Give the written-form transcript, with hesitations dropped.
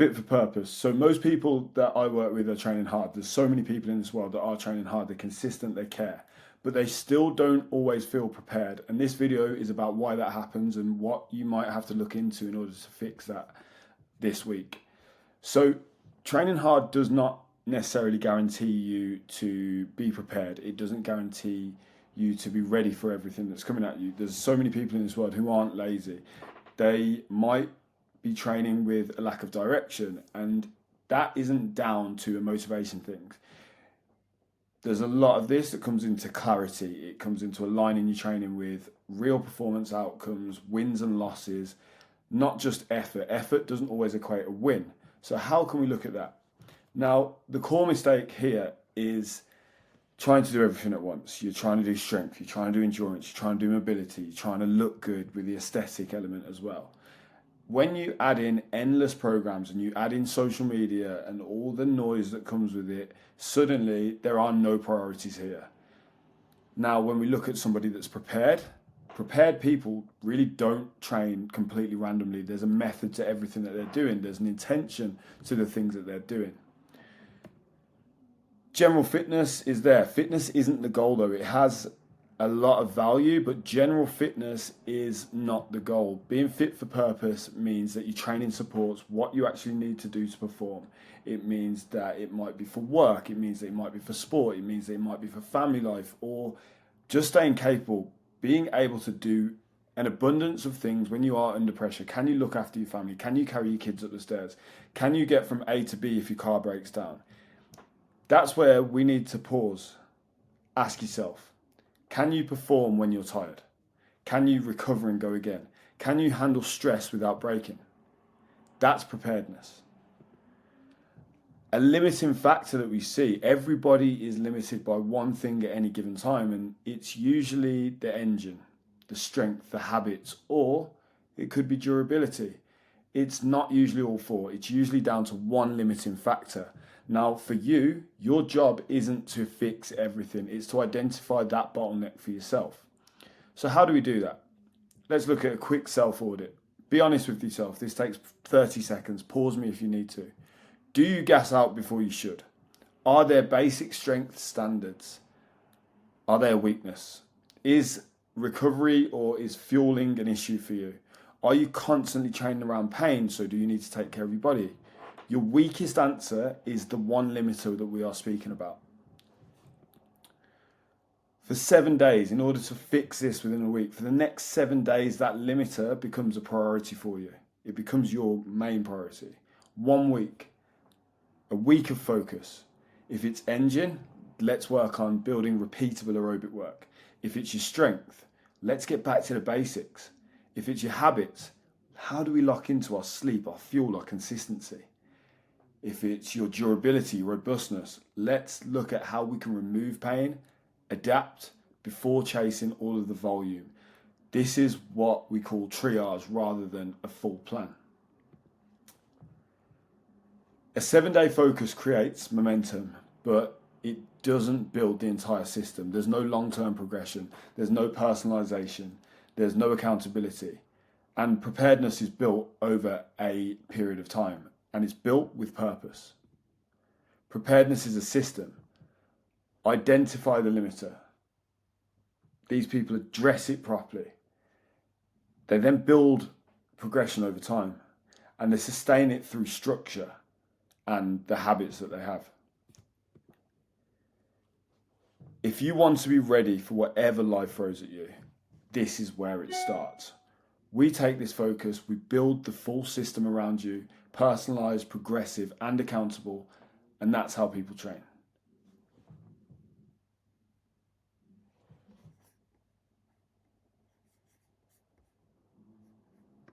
Fit for purpose. So most people that I work with are training hard. There's so many people in this world that are training hard. They're consistent, they care, but they still don't always feel prepared. And this video is about why that happens and what you might have to look into in order to fix that this week. So training hard does not necessarily guarantee you to be prepared. It doesn't guarantee you to be ready for everything that's coming at you. There's so many people in this world who aren't lazy. They might be training with a lack of direction, and that isn't down to a motivation thing. There's a lot of this that comes into clarity. It comes into aligning your training with real performance outcomes, wins and losses, not just effort. Effort doesn't always equate a win. So how can we look at that? Now, the core mistake here is trying to do everything at once. You're trying to do strength, you're trying to do endurance, you're trying to do mobility, you're trying to look good with the aesthetic element as well. When you add in endless programs and you add in social media and all the noise that comes with it, suddenly there are no priorities here. Now, when we look at somebody that's prepared people really don't train completely randomly. There's a method to everything that they're doing. There's an intention to the things that they're doing. General fitness is there. Fitness isn't the goal though. It has a lot of value, but general fitness is not the goal. Being fit for purpose means that your training supports what you actually need to do to perform. It means that it might be for work, it means that it might be for sport, it means that it might be for family life, or just staying capable, being able to do an abundance of things when you are under pressure. Can you look after your family? Can you carry your kids up the stairs? Can you get from A to B if your car breaks down? That's where we need to pause. Ask yourself, can you perform when you're tired? Can you recover and go again? Can you handle stress without breaking? That's preparedness. A limiting factor that we see, everybody is limited by one thing at any given time, and it's usually the engine, the strength, the habits, or it could be durability. It's not usually all four. It's usually down to one limiting factor. Now, for you, your job isn't to fix everything. It's to identify that bottleneck for yourself. So how do we do that? Let's look at a quick self-audit. Be honest with yourself. This takes 30 seconds. Pause me if you need to. Do you gas out before you should? Are there basic strength standards? Are there a weakness? Is recovery or is fueling an issue for you? Are you constantly training around pain? So do you need to take care of your body? Your weakest answer is the one limiter that we are speaking about. For 7 days, in order to fix this within a week, for the next 7 days, that limiter becomes a priority for you. It becomes your main priority. 1 week, a week of focus. If it's engine, let's work on building repeatable aerobic work. If it's your strength, let's get back to the basics. If it's your habits, how do we lock into our sleep, our fuel, our consistency? If it's your durability, robustness, let's look at how we can remove pain, adapt before chasing all of the volume. This is what we call triage rather than a full plan. A 7-day focus creates momentum, but it doesn't build the entire system. There's no long-term progression. There's no personalization. There's no accountability. And preparedness is built over a period of time. And it's built with purpose. Preparedness is a system. Identify the limiter. These people address it properly. They then build progression over time, and they sustain it through structure and the habits that they have. If you want to be ready for whatever life throws at you, this is where it starts. We take this focus, we build the full system around you, personalized, progressive, and accountable, and that's how people train.